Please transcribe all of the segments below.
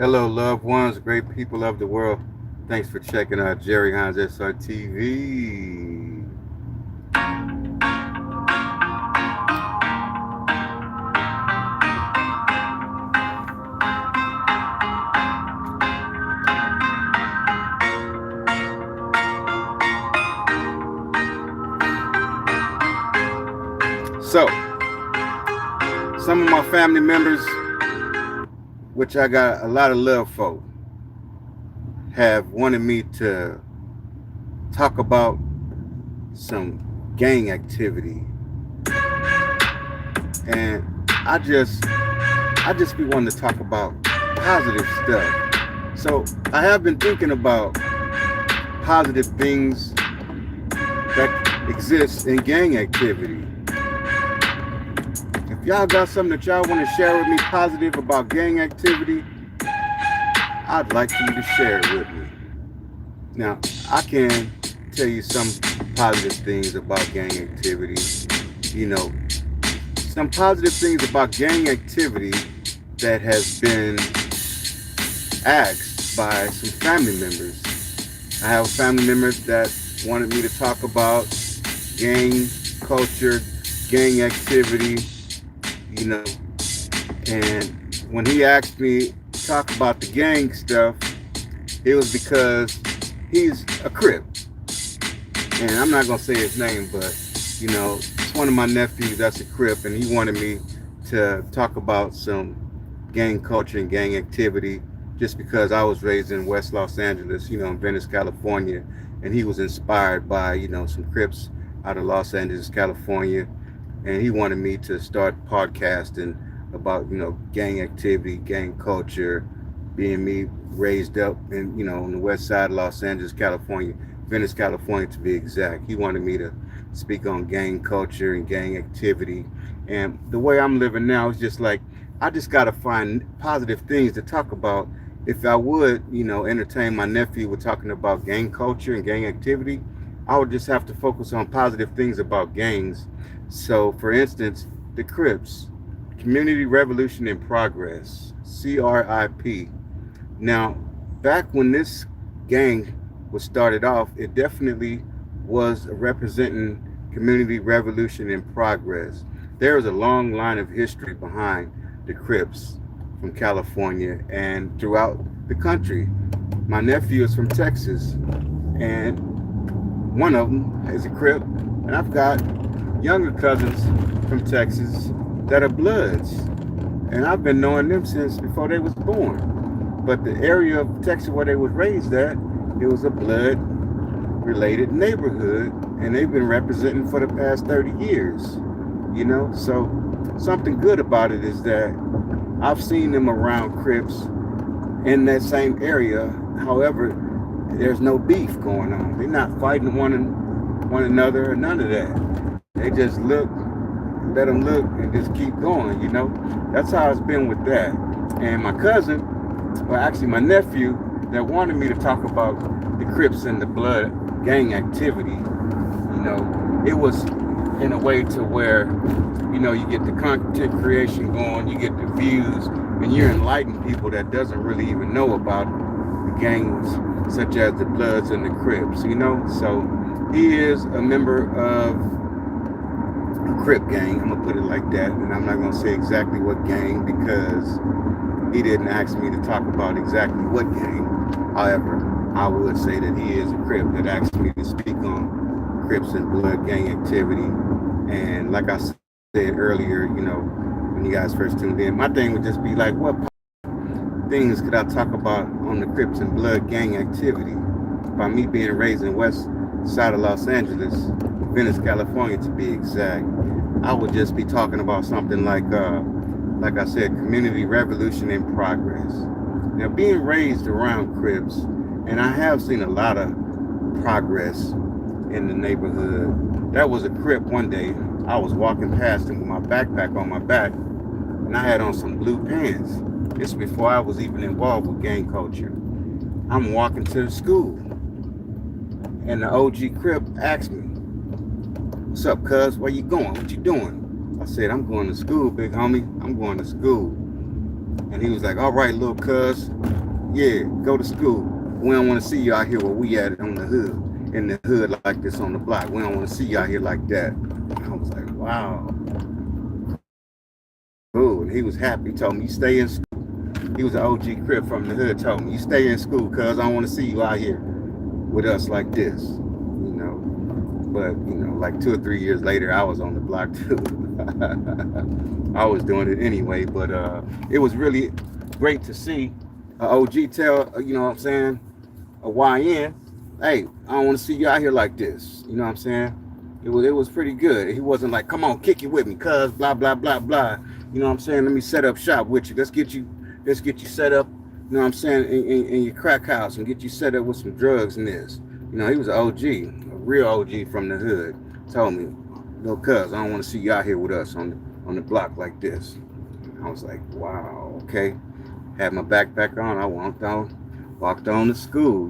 Hello, loved ones, great people of the world. Thanks for checking out Jerry Hines SRTV. So, some of my family members, which I got a lot of love for, have wanted me to talk about some gang activity, and I just be wanting to talk about positive stuff. So I have been thinking about positive things that exist in gang activity. If y'all got something that y'all want to share with me positive about gang activity, I'd like for you to share it with me. Now, I can tell you some positive things about gang activity. You know, some positive things about gang activity that has been asked by some family members. I have family members that wanted me to talk about gang culture, gang activity, you know, and when he asked me to talk about the gang stuff, it was because he's a Crip. And I'm not gonna say his name, but it's one of my nephews that's a Crip, and he wanted me to talk about some gang culture and gang activity just because I was raised in West Los Angeles, in Venice, California, and he was inspired by, some Crips out of Los Angeles, California, and he wanted me to start podcasting about, gang activity, gang culture, being me raised up in, on the west side of Los Angeles, California, Venice, California to be exact. He wanted me to speak on gang culture and gang activity. And the way I'm living now is just like, I just got to find positive things to talk about. If I would, entertain my nephew with talking about gang culture and gang activity, I would just have to focus on positive things about gangs. So, for instance, the Crips, Community Revolution in Progress, CRIP. Now, back when this gang was started off, it definitely was representing community revolution in progress. There is a long line of history behind the Crips from California and throughout the country. My nephew is from Texas, and one of them is a Crip, and I've got younger cousins from Texas that are Bloods, and I've been knowing them since before they was born. But the area of Texas where they was raised at, it was a blood related neighborhood, and they've been representing for the past 30 years. So something good about it is that I've seen them around Crips in that same area. However, there's no beef going on. They're not fighting one another or none of that. They just look, let them look, and just keep going. That's how it's been with that. And my cousin, well, actually my nephew, that wanted me to talk about the Crips and the blood gang activity. It was in a way to where, you get the content creation going, you get the views, and you're enlightening people that doesn't really even know about the gangs, such as the Bloods and the Crips, So he is a member of a Crip gang, I'm gonna put it like that, and I'm not gonna say exactly what gang because he didn't ask me to talk about exactly what gang. However, I would say that he is a Crip that asked me to speak on Crips and blood gang activity. And like I said earlier, when you guys first tuned in, my thing would just be like, what things could I talk about on the Crips and blood gang activity? By me being raised in west side of Los Angeles, Venice, California to be exact, I would just be talking about something like I said, community revolution in progress. Now, being raised around Crips, and I have seen a lot of progress in the neighborhood. That was a Crip one day. I was walking past him with my backpack on my back, and I had on some blue pants. This before I was even involved with gang culture. I'm walking to the school, and the OG Crip asked me, "What's up, cuz? Where you going? What you doing?" I said, "I'm going to school, big homie. I'm going to school." And he was like, all right, little cuz, yeah, go to school. We don't want to see you out here where we at on the hood, in the hood like this on the block. We don't want to see you out here like that. And I was like, wow, cool. And he was happy. He told me, you stay in school. He was an OG Crip from the hood. Told me, you stay in school, cuz I don't want to see you out here with us like this. But, like 2 or 3 years later, I was on the block too. I was doing it anyway, but it was really great to see a OG tell, what I'm saying, a YN, hey, I don't want to see you out here like this. You know what I'm saying? It was pretty good. He wasn't like, come on, kick it with me, cuz blah blah blah blah. You know what I'm saying? Let me set up shop with you. Let's get you set up, you know what I'm saying, in your crack house and get you set up with some drugs and this. He was an OG, a real OG from the hood. Told me, no, cuz I don't want to see you out here with us on the block like this. I was like, wow, okay. Had my backpack on. I walked on to school,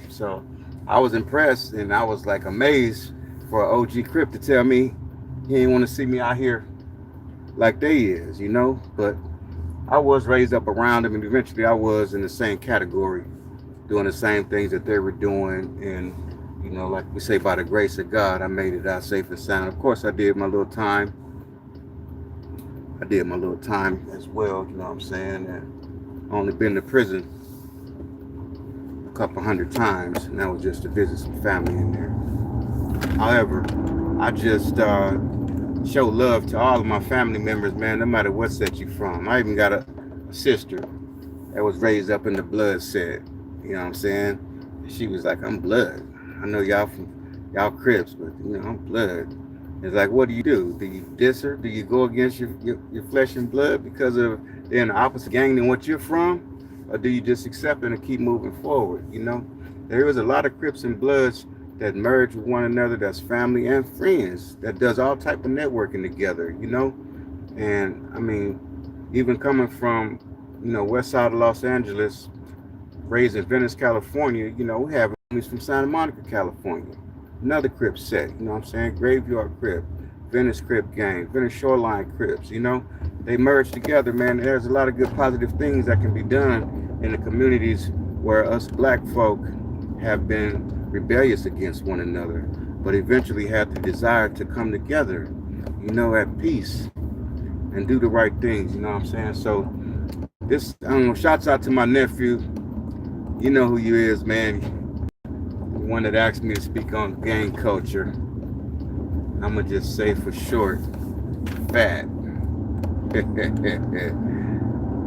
So I was impressed and I was like amazed for an OG Crip to tell me he didn't want to see me out here like they is, But I was raised up around them, and eventually I was in the same category, doing the same things that they were doing. And, like we say, by the grace of God, I made it out safe and sound. Of course, I did my little time. As well, you know what I'm saying? And I only been to prison a couple hundred times, and that was just to visit some family in there. However, I just show love to all of my family members, man, no matter what set you from. I even got a sister that was raised up in the blood set. You know what I'm saying? She was like, I'm blood. I know y'all Crips, but I'm blood. It's like, what do you do? Do you diss her? Do you go against your flesh and blood because of they're in the opposite gang than what you're from? Or do you just accept it and keep moving forward? There is a lot of Crips and Bloods that merge with one another, that's family and friends, that does all type of networking together, And I mean, even coming from, west side of Los Angeles, raised in Venice, California, we have homies from Santa Monica, California. Another Crip set, you know what I'm saying? Graveyard Crip, Venice Crip Gang, Venice Shoreline Crips, They merge together, man. There's a lot of good positive things that can be done in the communities where us black folk have been rebellious against one another, but eventually had the desire to come together, at peace and do the right things, you know what I'm saying? So this, I don't know, shouts out to my nephew. You know who you is, man. The one that asked me to speak on gang culture. I'ma just say for short, fat.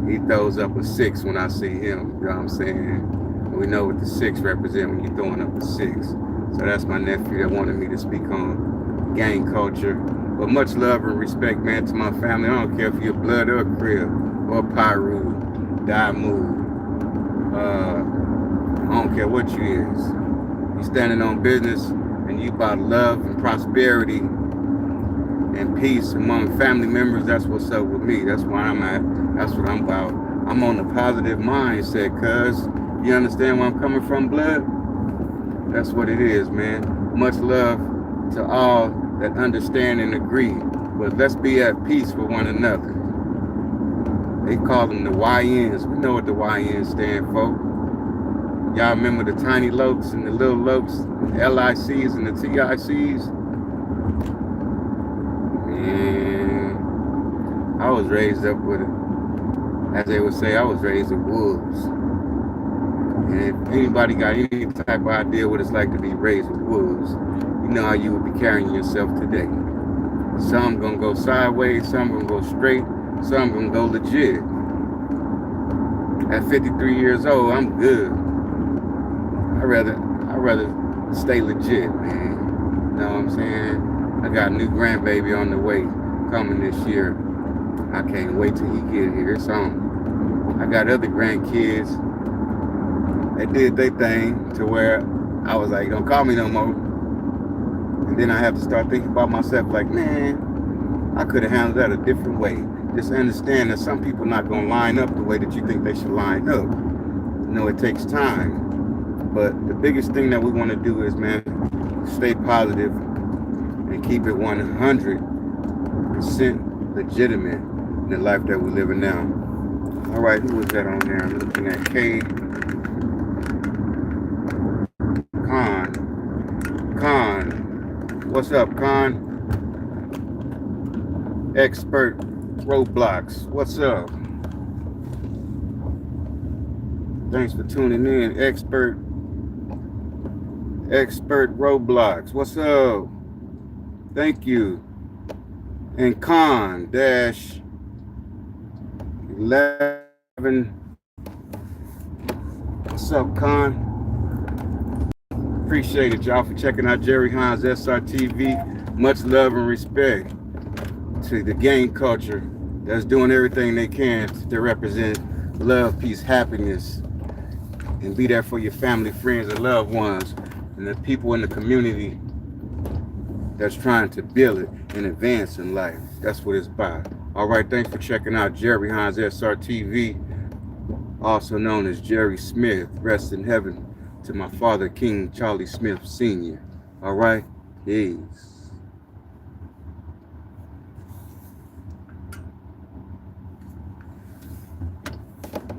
He throws up a 6 when I see him, you know what I'm saying? We know what the 6 represent when you're throwing up a 6. So that's my nephew that wanted me to speak on gang culture. But much love and respect, man, to my family. I don't care if you're blood or Crip or Pyru, Damu. I don't care what you is. You standing on business and you about love and prosperity and peace among family members. That's what's up with me. That's where I'm at. That's what I'm about. I'm on the positive mindset, cuz. You understand where I'm coming from, blood? That's what it is, man. Much love to all that understand and agree. But let's be at peace with one another. They call them the YNs. We know what the YNs stand for. Y'all remember the tiny lokes and the little lokes, the LICs and the TICs? Man, I was raised up with it. As they would say, I was raised with wolves. And if anybody got any type of idea what it's like to be raised with wolves, you know how you would be carrying yourself today. Some gonna go sideways, some gonna go straight, some gonna go legit. At 53 years old, I'm good. I'd rather stay legit, man. You know what I'm saying? I got a new grandbaby on the way coming this year. I can't wait till he get here. It's on. I got other grandkids. They did their thing to where I was like, don't call me no more. And then I have to start thinking about myself like, man, I could have handled that a different way. Just understand that some people not going to line up the way that you think they should line up. It takes time. But the biggest thing that we want to do is, man, stay positive and keep it 100% legitimate in the life that we're living now. All right, who was that on there? I'm looking at K. Khan. What's up, Khan? Expert Roadblocks. What's up? Thanks for tuning in. Expert Roadblocks. What's up? Thank you. And Khan dash 11. What's up, Khan? Appreciate it, y'all, for checking out Jerry Hines SRTV. Much love and respect to the gang culture that's doing everything they can to represent love, peace, happiness, and be there for your family, friends, and loved ones, and the people in the community that's trying to build it and advance in life. That's what it's about. All right, thanks for checking out Jerry Hines SRTV, also known as Jerry Smith. Rest in heaven to my father, King Charlie Smith Sr. All right, peace.